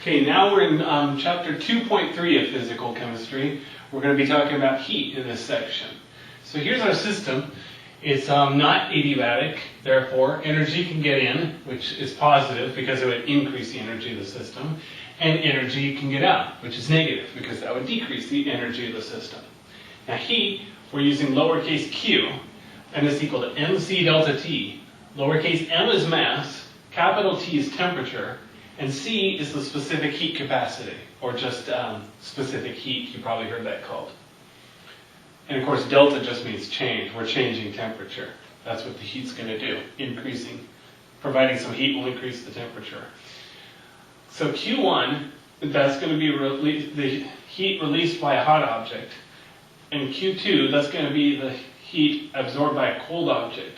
Okay, now we're in chapter 2.3 of physical chemistry. We're going to be talking about heat in this section. So here's our system. It's not adiabatic, therefore energy can get in, which is positive because it would increase the energy of the system, and energy can get out, which is negative because that would decrease the energy of the system. Now heat, we're using lowercase q, and it's equal to mc delta T. Lowercase m is mass, capital T is temperature, and C is the specific heat capacity, or just specific heat, you probably heard that called. And of course delta just means change, we're changing temperature. That's what the heat's going to do, increasing, providing some heat will increase the temperature. So Q1, that's going to be the heat released by a hot object, and Q2, that's going to be the heat absorbed by a cold object.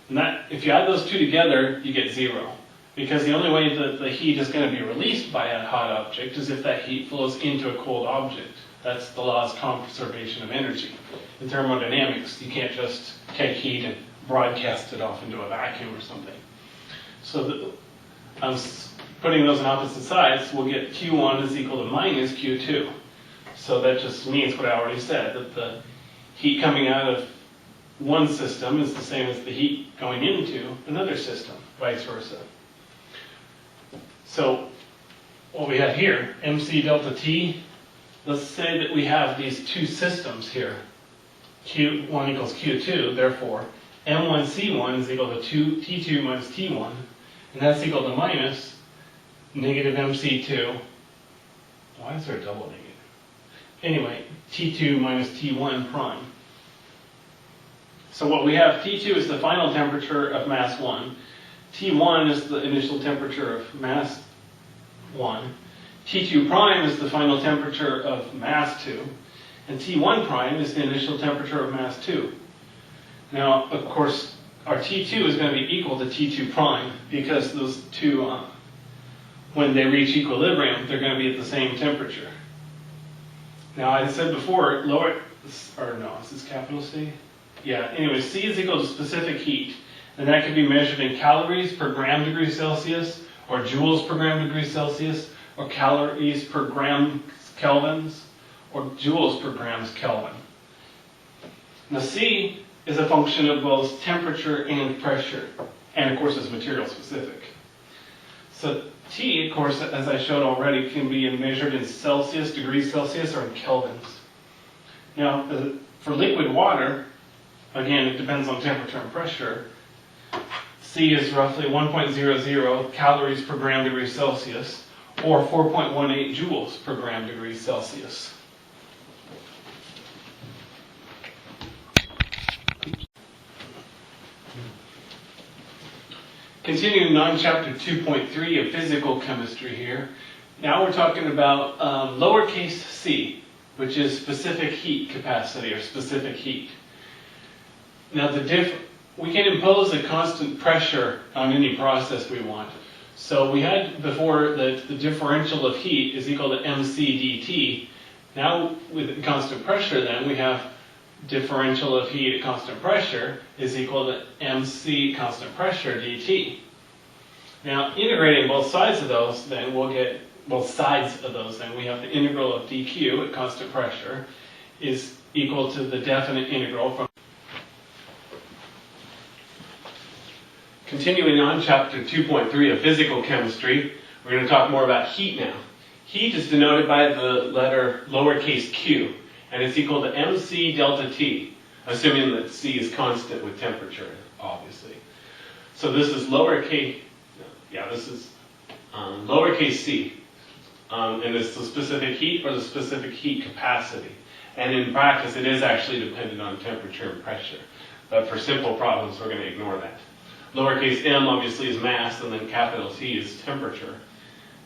And that, if you add those two together, you get zero. Because the only way that the heat is going to be released by a hot object is if that heat flows into a cold object. That's the law's conservation of energy. In thermodynamics, you can't just take heat and broadcast it off into a vacuum or something. So putting those on opposite sides, we'll get Q1 is equal to minus Q2. So that just means what I already said, that the heat coming out of one system is the same as the heat going into another system, vice versa. So what we have here, mc delta T, let's say that we have these two systems here. Q1 equals Q2, therefore M1C1 is equal to T2 minus T1, and that's equal to minus negative MC2. Why is there a double negative? Anyway, T2 minus T1 prime. So what we have, T2 is the final temperature of mass 1. T1 is the initial temperature of mass 1. T2 prime is the final temperature of mass 2. And T1 prime is the initial temperature of mass 2. Now, of course, our T2 is going to be equal to T2 prime because those two, when they reach equilibrium, they're going to be at the same temperature. Now, I said before, is this capital C? Yeah, anyway, C is equal to specific heat. And that can be measured in calories per gram degree Celsius, or joules per gram degree Celsius, or calories per gram kelvins, or joules per grams Kelvin. Now C is a function of both temperature and pressure, and of course is material specific. So T, of course, as I showed already, can be measured in Celsius, degrees Celsius, or in kelvins. Now, for liquid water, again, it depends on temperature and pressure. C is roughly 1.00 calories per gram degree Celsius, or 4.18 joules per gram degree Celsius. Continuing on chapter 2.3 of physical chemistry here. Now we're talking about lowercase c, which is specific heat capacity or specific heat. Now we can impose a constant pressure on any process we want. So we had before that the differential of heat is equal to mc dt. Now with constant pressure then we have differential of heat at constant pressure is equal to mc constant pressure dt. Now integrating both sides of those then we'll get we have the integral of dq at constant pressure is equal to the definite integral from. Continuing on, chapter 2.3 of physical chemistry, we're going to talk more about heat now. Heat is denoted by the letter lowercase q, and it's equal to mc delta T, assuming that C is constant with temperature, obviously. So this is lowercase c, and it's the specific heat or the specific heat capacity. And in practice, it is actually dependent on temperature and pressure. But for simple problems, we're going to ignore that. Lowercase m obviously is mass, and then capital T is temperature.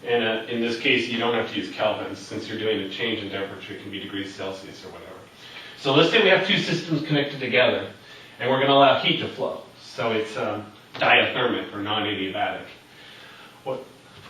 And in this case, you don't have to use kelvins, since you're doing a change in temperature. It can be degrees Celsius or whatever. So let's say we have two systems connected together, and we're going to allow heat to flow. So it's diathermic or non-adiabatic. What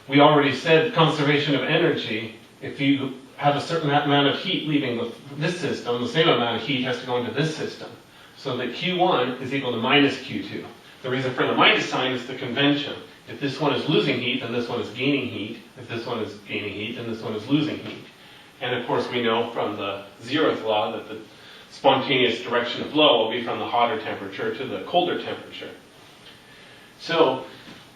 we already said, conservation of energy, if you have a certain amount of heat leaving this system, the same amount of heat has to go into this system. So that Q1 is equal to minus Q2. The reason for the minus sign is the convention. If this one is losing heat, then this one is gaining heat. If this one is gaining heat, then this one is losing heat. And of course we know from the zeroth law that the spontaneous direction of flow will be from the hotter temperature to the colder temperature. So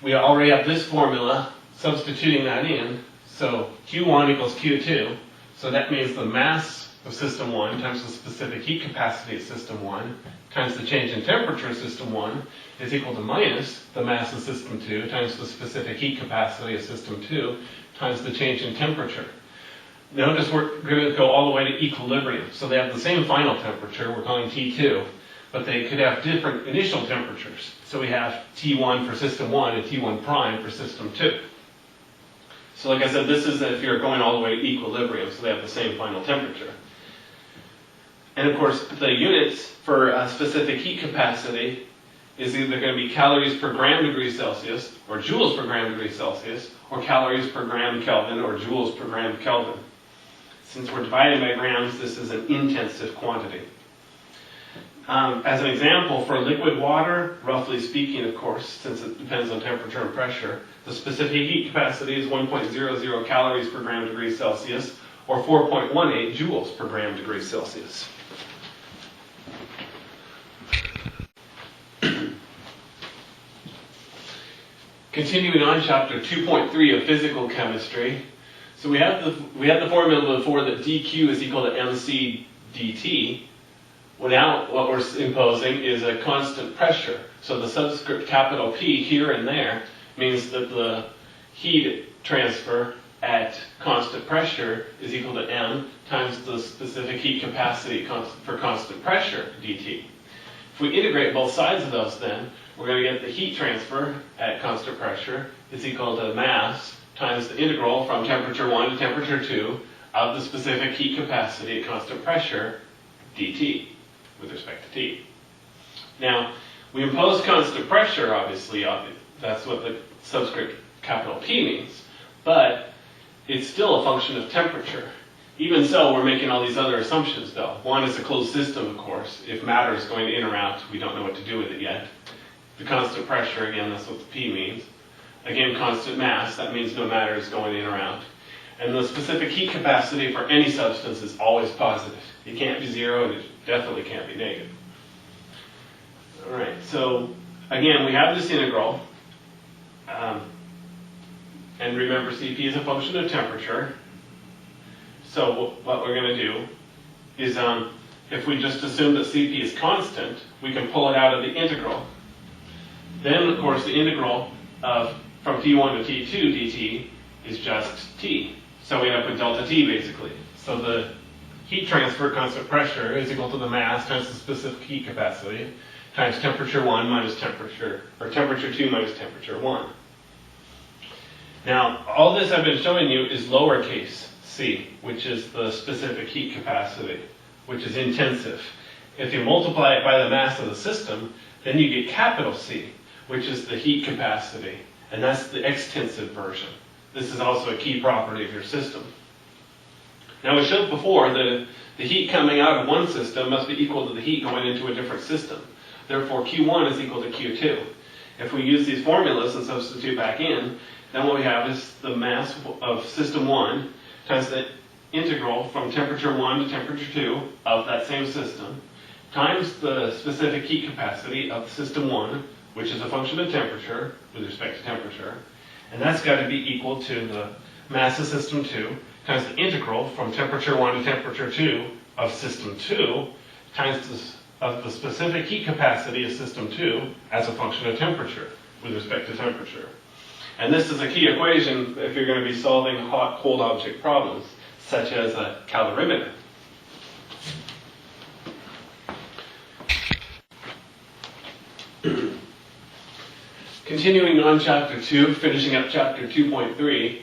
we already have this formula, substituting that in. So Q1 equals Q2. So that means the mass of system 1 times the specific heat capacity of system 1 times the change in temperature of system 1 is equal to minus the mass of system 2 times the specific heat capacity of system 2 times the change in temperature. Notice we're going to go all the way to equilibrium. So they have the same final temperature, we're calling T2, but they could have different initial temperatures. So we have T1 for system 1 and T1 prime for system 2. So like I said, this is if you're going all the way to equilibrium, so they have the same final temperature. And of course, the units for a specific heat capacity is either going to be calories per gram degree Celsius, or joules per gram degree Celsius, or calories per gram Kelvin, or joules per gram Kelvin. Since we're dividing by grams, this is an intensive quantity. As an example, for liquid water, roughly speaking, of course, since it depends on temperature and pressure, the specific heat capacity is 1.00 calories per gram degree Celsius, or 4.18 joules per gram degree Celsius. Continuing on, chapter 2.3 of physical chemistry. So we have the formula before that dq is equal to mc dt. Well, now what we're imposing is a constant pressure. So the subscript capital P here and there means that the heat transfer at constant pressure is equal to m times the specific heat capacity for constant pressure dt. If we integrate both sides of those, then we're going to get the heat transfer at constant pressure is equal to mass times the integral from temperature 1 to temperature 2 of the specific heat capacity at constant pressure dt with respect to T. Now, we impose constant pressure, obviously, that's what the subscript capital P means, but it's still a function of temperature. Even so, we're making all these other assumptions, though. One is a closed system, of course. If matter is going in or out, we don't know what to do with it yet. The constant pressure, again, that's what the P means. Again, constant mass, that means no matter is going in or out. And the specific heat capacity for any substance is always positive. It can't be zero, and it definitely can't be negative. All right, so again, we have this integral. And remember, Cp is a function of temperature. So what we're going to do is, if we just assume that Cp is constant, we can pull it out of the integral. Then, of course, the integral from T1 to T2 dt is just T. So we end up with delta T, basically. So the heat transfer constant pressure is equal to the mass times the specific heat capacity times temperature 1 minus temperature, or temperature 2 minus temperature 1. Now, all this I've been showing you is lowercase c, which is the specific heat capacity, which is intensive. If you multiply it by the mass of the system, then you get capital C, which is the heat capacity, and that's the extensive version. This is also a key property of your system. Now, we showed before that the heat coming out of one system must be equal to the heat going into a different system. Therefore, Q1 is equal to Q2. If we use these formulas and substitute back in, then what we have is the mass of system 1 times the integral from temperature 1 to temperature 2 of that same system times the specific heat capacity of system 1, which is a function of temperature with respect to temperature. And that's got to be equal to the mass of system 2 times the integral from temperature 1 to temperature 2 of system 2 times the specific heat capacity of system 2 as a function of temperature with respect to temperature. And this is a key equation if you're going to be solving hot-cold object problems, such as a calorimeter. Continuing on chapter 2, finishing up chapter 2.3,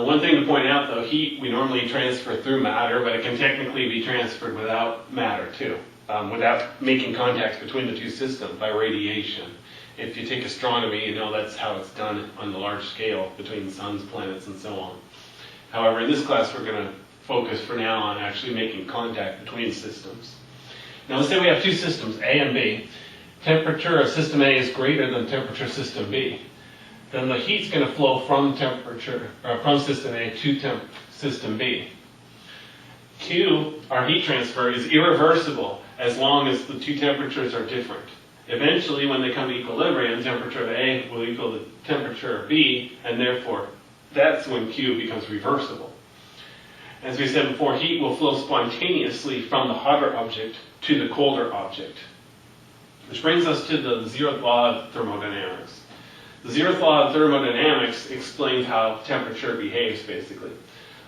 one thing to point out, though, heat we normally transfer through matter, but it can technically be transferred without matter, too, without making contacts between the two systems by radiation. If you take astronomy, you know that's how it's done on the large scale between suns, planets, and so on. However, in this class, we're going to focus for now on actually making contact between systems. Now, let's say we have two systems, A and B. Temperature of system A is greater than temperature of system B. then the heat's going to flow from from system A to system B. Q, our heat transfer, is irreversible as long as the two temperatures are different. Eventually, when they come to equilibrium, temperature of A will equal the temperature of B, and therefore that's when Q becomes reversible. As we said before, heat will flow spontaneously from the hotter object to the colder object. Which brings us to the zeroth law of thermodynamics. The zeroth law of thermodynamics explains how temperature behaves, basically.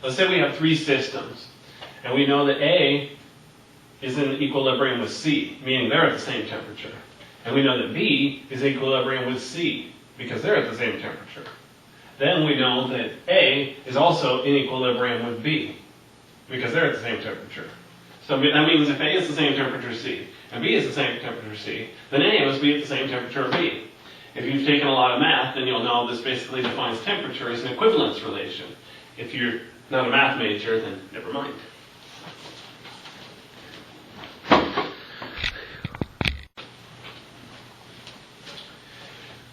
Let's say we have three systems, and we know that A is in equilibrium with C, meaning they're at the same temperature. And we know that B is in equilibrium with C, because they're at the same temperature. Then we know that A is also in equilibrium with B, because they're at the same temperature. So that means if A is the same temperature as C, and B is the same temperature as C, then A must be at the same temperature as B. If you've taken a lot of math, then you'll know this basically defines temperature as an equivalence relation. If you're not a math major, then never mind.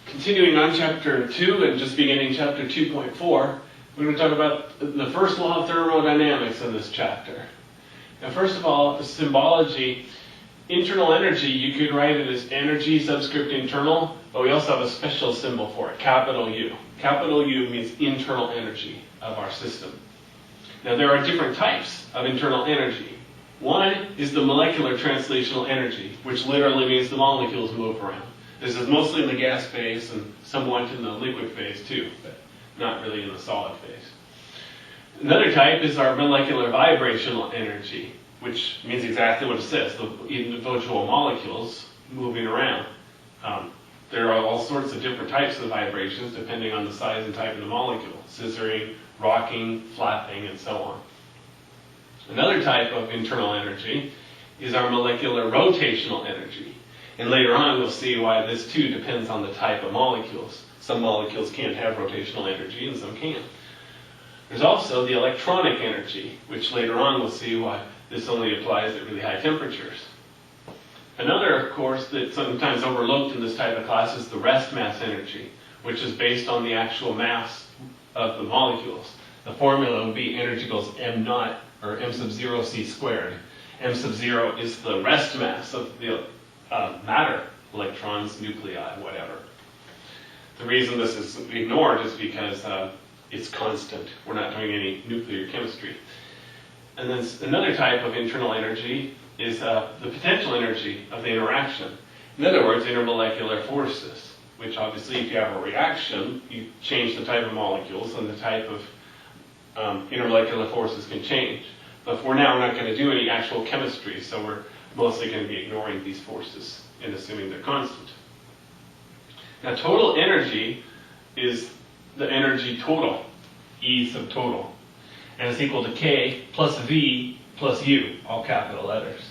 Continuing on chapter 2 and just beginning chapter 2.4, we're going to talk about the first law of thermodynamics in this chapter. Now, first of all, symbology. Internal energy, you could write it as energy subscript internal, but we also have a special symbol for it, capital U. Capital U means internal energy of our system. Now, there are different types of internal energy. One is the molecular translational energy, which literally means the molecules move around. This is mostly in the gas phase and somewhat in the liquid phase too, but not really in the solid phase. Another type is our molecular vibrational energy, which means exactly what it says, the individual molecules moving around. There are all sorts of different types of vibrations depending on the size and type of the molecule, scissoring, rocking, flapping, and so on. Another type of internal energy is our molecular rotational energy. And later on we'll see why this too depends on the type of molecules. Some molecules can't have rotational energy and some can. There's also the electronic energy, which later on we'll see why this only applies at really high temperatures. Another, of course, that's sometimes overlooked in this type of class is the rest mass energy, which is based on the actual mass of the molecules. The formula would be energy equals m naught, or m sub 0 c squared. M sub 0 is the rest mass of the matter, electrons, nuclei, whatever. The reason this is ignored is because it's constant. We're not doing any nuclear chemistry. And then another type of internal energy is the potential energy of the interaction. In other words, intermolecular forces, which obviously if you have a reaction, you change the type of molecules and the type of intermolecular forces can change. But for now, we're not going to do any actual chemistry, so we're mostly going to be ignoring these forces and assuming they're constant. Now, total energy is the energy total, E sub total. And it's equal to K plus V plus U, all capital letters.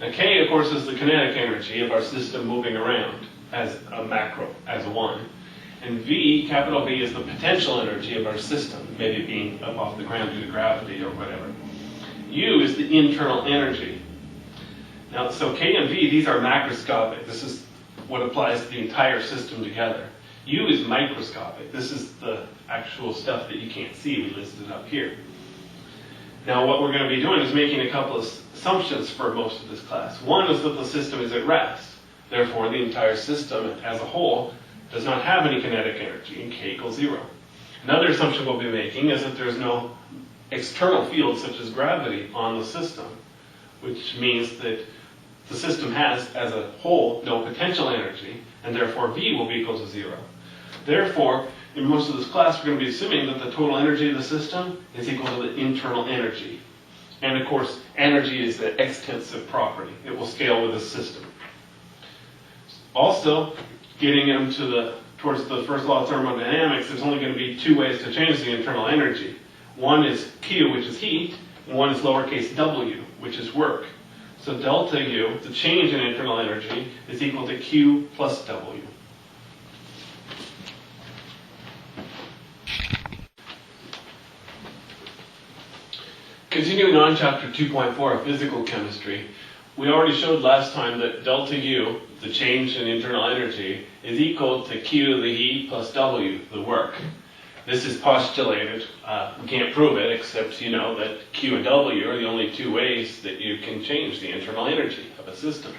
Now K, of course, is the kinetic energy of our system moving around as a macro, as a one. And V, capital V, is the potential energy of our system, maybe being up off the ground due to gravity or whatever. U is the internal energy. Now, so K and V, these are macroscopic. This is what applies to the entire system together. U is microscopic. This is the actual stuff that you can't see. We listed up here. Now, what we're going to be doing is making a couple of assumptions for most of this class. One is that the system is at rest. Therefore, the entire system as a whole does not have any kinetic energy, and K equals 0. Another assumption we'll be making is that there's no external field, such as gravity, on the system, which means that the system has, as a whole, no potential energy, and therefore V will be equal to 0. Therefore, in most of this class, we're going to be assuming that the total energy of the system is equal to the internal energy. And of course, energy is the extensive property. It will scale with the system. Also, getting into towards the first law of thermodynamics, there's only going to be two ways to change the internal energy. One is Q, which is heat, and one is lowercase w, which is work. So delta U, the change in internal energy, is equal to Q plus W. Continuing on, chapter 2.4 of physical chemistry, we already showed last time that delta U, the change in internal energy, is equal to Q, the heat, plus W, the work. This is postulated. We can't prove it, except you know that Q and W are the only two ways that you can change the internal energy of a system.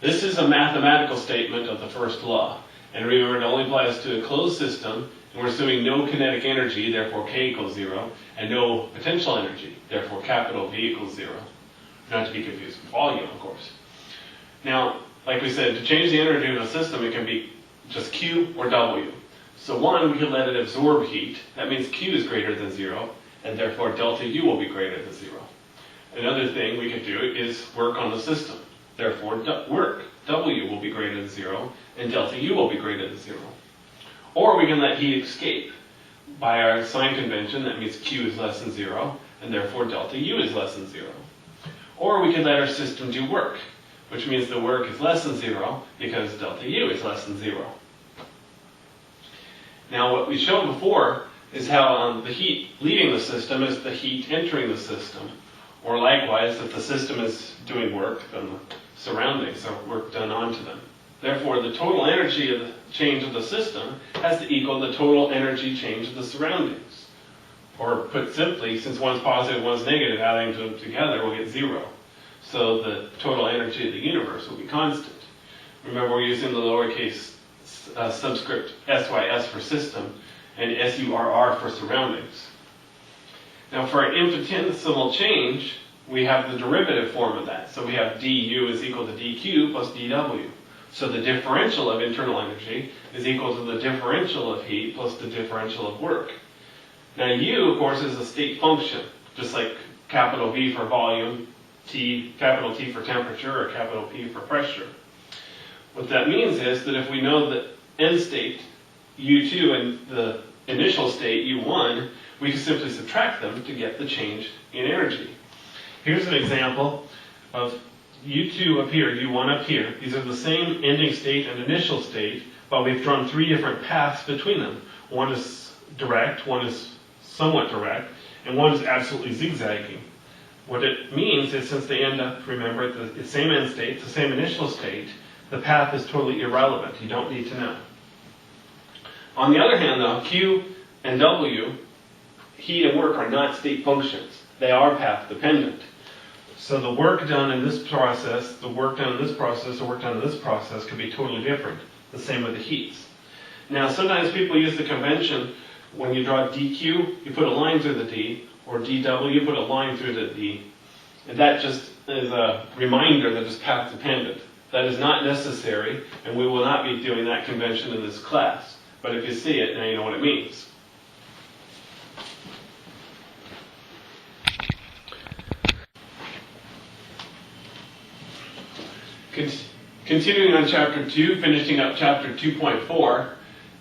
This is a mathematical statement of the first law. And remember, it only applies to a closed system, and we're assuming no kinetic energy, therefore K equals 0, and no potential energy, therefore capital V equals 0. Not to be confused with volume, of course. Now, like we said, to change the energy of a system, it can be just Q or W. So one, we can let it absorb heat. That means Q is greater than 0, and therefore delta U will be greater than 0. Another thing we could do is work on the system. Therefore, work, W will be greater than 0, and delta U will be greater than 0. Or we can let heat escape. By our sign convention, that means Q is less than 0, and therefore delta U is less than 0. Or we can let our system do work, which means the work is less than 0 because delta U is less than 0. Now what we showed before is how the heat leaving the system is the heat entering the system. Or likewise, if the system is doing work, then the surroundings are work done onto them. Therefore, the total energy of the change of the system has to equal the total energy change of the surroundings. Or put simply, since one's positive, one's negative, adding them together, we'll get 0. So the total energy of the universe will be constant. Remember, we're using the lowercase subscript SYS for system and SURR for surroundings. Now for an infinitesimal change, we have the derivative form of that. So we have du is equal to dq plus dw. So the differential of internal energy is equal to the differential of heat plus the differential of work. Now U, of course, is a state function, just like capital V for volume, capital T for temperature, or capital P for pressure. What that means is that if we know that end state U2 and the initial state U1, we can simply subtract them to get the change in energy. Here's an example of U2 up here, U1 up here. These are the same ending state and initial state, but we've drawn three different paths between them. One is direct, one is somewhat direct, and one is absolutely zigzagging. What it means is since they end up, remember, at the same end state, the same initial state, the path is totally irrelevant. You don't need to know. On the other hand, though, Q and W, heat and work, are not state functions. They are path dependent. So the work done in this process, the work done in this process, the work done in this process could be totally different. The same with the heats. Now, sometimes people use the convention, when you draw dq, you put a line through the d, or dw, you put a line through the d. And that just is a reminder that it's path dependent. That is not necessary, and we will not be doing that convention in this class. But if you see it, now you know what it means. Continuing on chapter 2, finishing up chapter 2.4,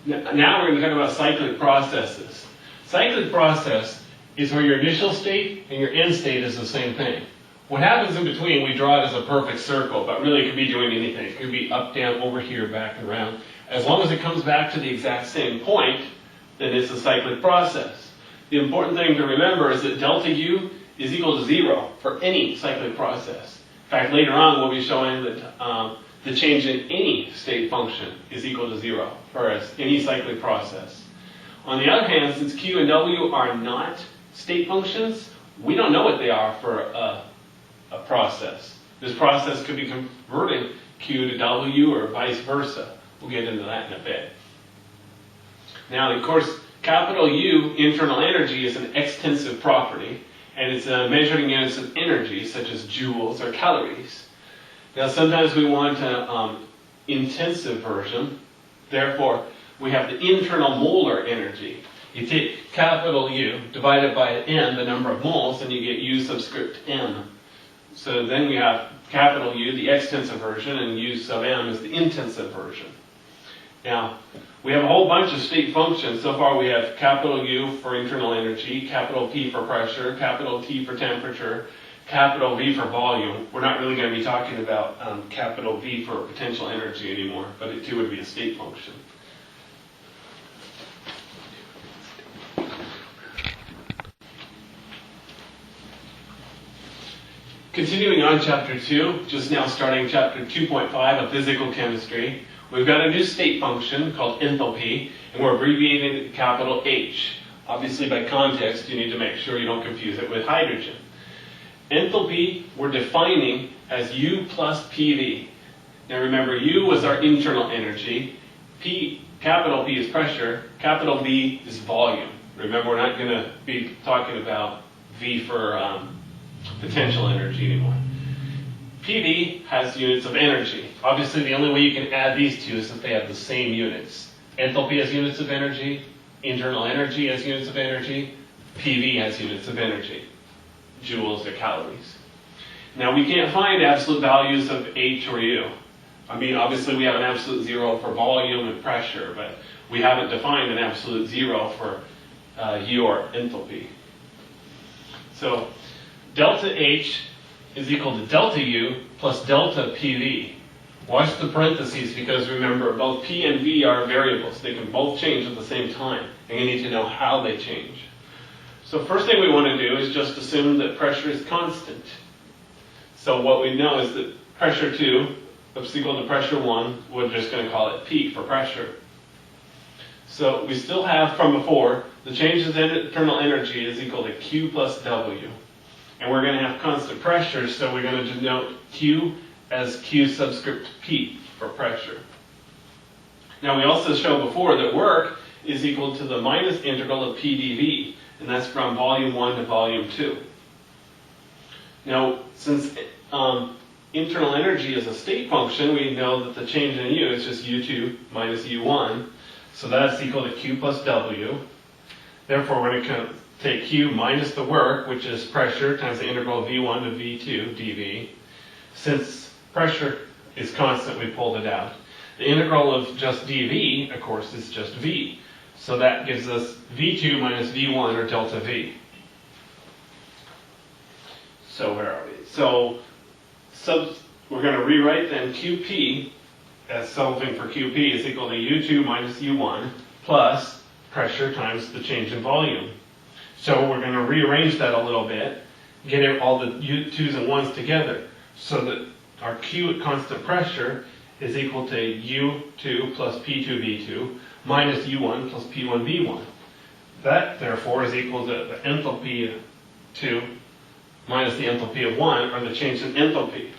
now we're going to talk about cyclic processes. Cyclic process is where your initial state and your end state is the same thing. What happens in between, we draw it as a perfect circle, but really it could be doing anything. It could be up, down, over here, back, and around. As long as it comes back to the exact same point, then it's a cyclic process. The important thing to remember is that delta U is equal to 0 for any cyclic process. In fact, later on we'll be showing that the change in any state function is equal to 0 for any cyclic process. On the other hand, since Q and W are not state functions, we don't know what they are for a process. This process could be converting Q to W or vice versa. We'll get into that in a bit. Now, of course, capital U, internal energy, is an extensive property, and it's measuring units of energy, such as joules or calories. Now, sometimes we want an intensive version. Therefore, we have the internal molar energy. You take capital U, divide it by n, the number of moles, and you get U subscript m. So then we have capital U, the extensive version, and U sub m is the intensive version. Now, we have a whole bunch of state functions. So far we have capital U for internal energy, capital P for pressure, capital T for temperature, capital V for volume. We're not really going to be talking about capital V for potential energy anymore, but it too would be a state function. Continuing on chapter 2, just now starting chapter 2.5 of physical chemistry, we've got a new state function called enthalpy, and we're abbreviating it capital H. Obviously by context, you need to make sure you don't confuse it with hydrogen. Enthalpy we're defining as U plus PV. Now remember, U was our internal energy, capital P is pressure, capital V is volume. Remember, we're not going to be talking about V for potential energy anymore. PV has units of energy. Obviously, the only way you can add these two is if they have the same units. Enthalpy has units of energy, internal energy has units of energy, PV has units of energy, joules or calories. Now, we can't find absolute values of H or U. I mean, obviously, we have an absolute zero for volume and pressure, but we haven't defined an absolute zero for U or enthalpy. So, delta H is equal to delta U plus delta PV. Watch the parentheses because remember, both P and V are variables. They can both change at the same time, and you need to know how they change. So first thing we want to do is just assume that pressure is constant. So what we know is that pressure 2 is equal to pressure 1. We're just going to call it P for pressure. So we still have from before, the changes in internal energy is equal to Q plus W. And we're going to have constant pressure, so we're going to denote Q as Q subscript P for pressure. Now we also showed before that work is equal to the minus integral of P dV, and that's from volume 1 to volume 2. Now, since internal energy is a state function, we know that the change in U is just U2 minus U1, so that's equal to Q plus W. Therefore, we're going to take Q minus the work, which is pressure, times the integral of V1 to V2 dV. Since pressure is constant, we pulled it out. The integral of just dV, of course, is just V. So that gives us V2 minus V1, or delta V. So where are we? So we're going to rewrite then QP as solving for QP is equal to U2 minus U1 plus pressure times the change in volume. So we're going to rearrange that a little bit, get all the U2s and 1s together, so that our Q at constant pressure is equal to U2 plus P2V2 minus U1 plus P1V1. That, therefore, is equal to the enthalpy of 2 minus the enthalpy of 1, or the change in enthalpy.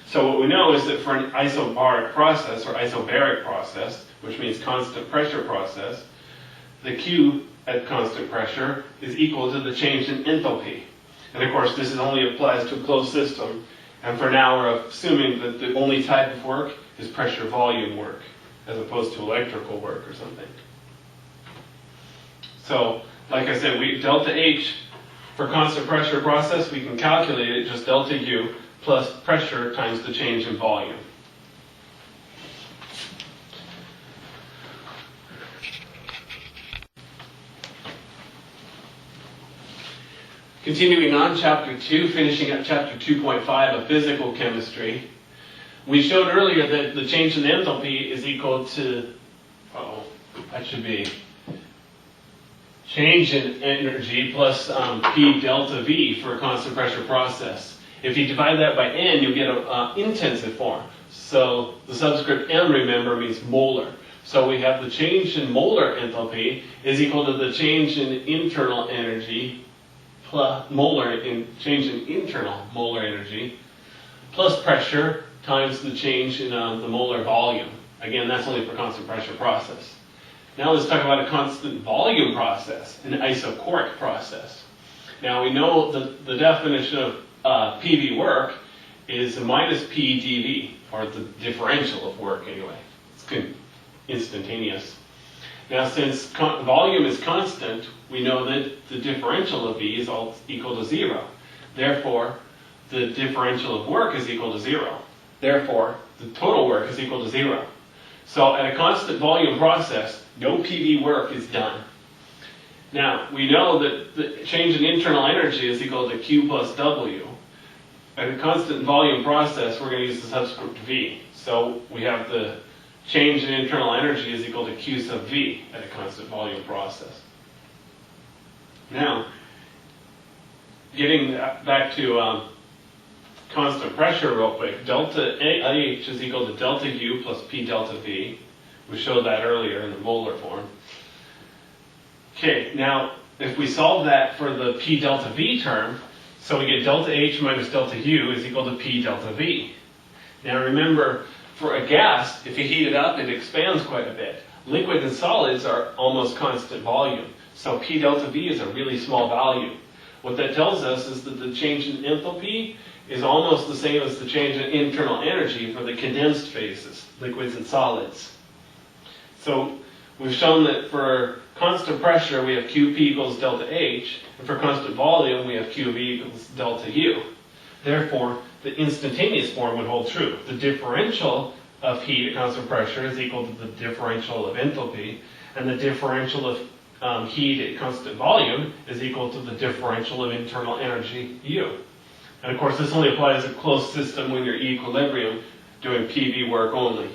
So what we know is that for an isobaric process, or isobaric process, which means constant pressure process, the Q at constant pressure is equal to the change in enthalpy. And of course, this only applies to a closed system. And for now, we're assuming that the only type of work is pressure volume work, as opposed to electrical work or something. So, like I said, delta H for constant pressure process, we can calculate it just delta U plus pressure times the change in volume. Continuing on, chapter 2, finishing up chapter 2.5 of physical chemistry. We showed earlier that the change in enthalpy is equal to, that should be change in energy plus P delta V for a constant pressure process. If you divide that by N, you'll get an intensive form. So the subscript M, remember, means molar. So we have the change in molar enthalpy is equal to the change in internal energy plus change in internal molar energy plus pressure times the change in the molar volume. Again, that's only for constant pressure process. Now let's talk about a constant volume process, an isochoric process. Now we know that the definition of PV work is minus P dV, or the differential of work anyway. It's instantaneous. Now since volume is constant, we know that the differential of V is all equal to 0. Therefore, the differential of work is equal to 0. Therefore, the total work is equal to 0. So at a constant volume process, no PV work is done. Now, we know that the change in internal energy is equal to Q plus W. At a constant volume process, we're going to use the subscript V. So we have the change in internal energy is equal to Q sub V at a constant volume process. Now, getting back to constant pressure real quick. Delta H is equal to delta U plus P delta V. We showed that earlier in the molar form. Okay, now if we solve that for the P delta V term, so we get delta H minus delta U is equal to P delta V. Now remember, for a gas, if you heat it up, it expands quite a bit. Liquids and solids are almost constant volume, so P delta V is a really small value. What that tells us is that the change in enthalpy is almost the same as the change in internal energy for the condensed phases, liquids and solids. So we've shown that for constant pressure we have QP equals delta H, and for constant volume we have QV equals delta U. Therefore, the instantaneous form would hold true. The differential of heat at constant pressure is equal to the differential of enthalpy, and the differential of heat at constant volume is equal to the differential of internal energy U. And of course, this only applies to a closed system when you're equilibrium doing PV work only.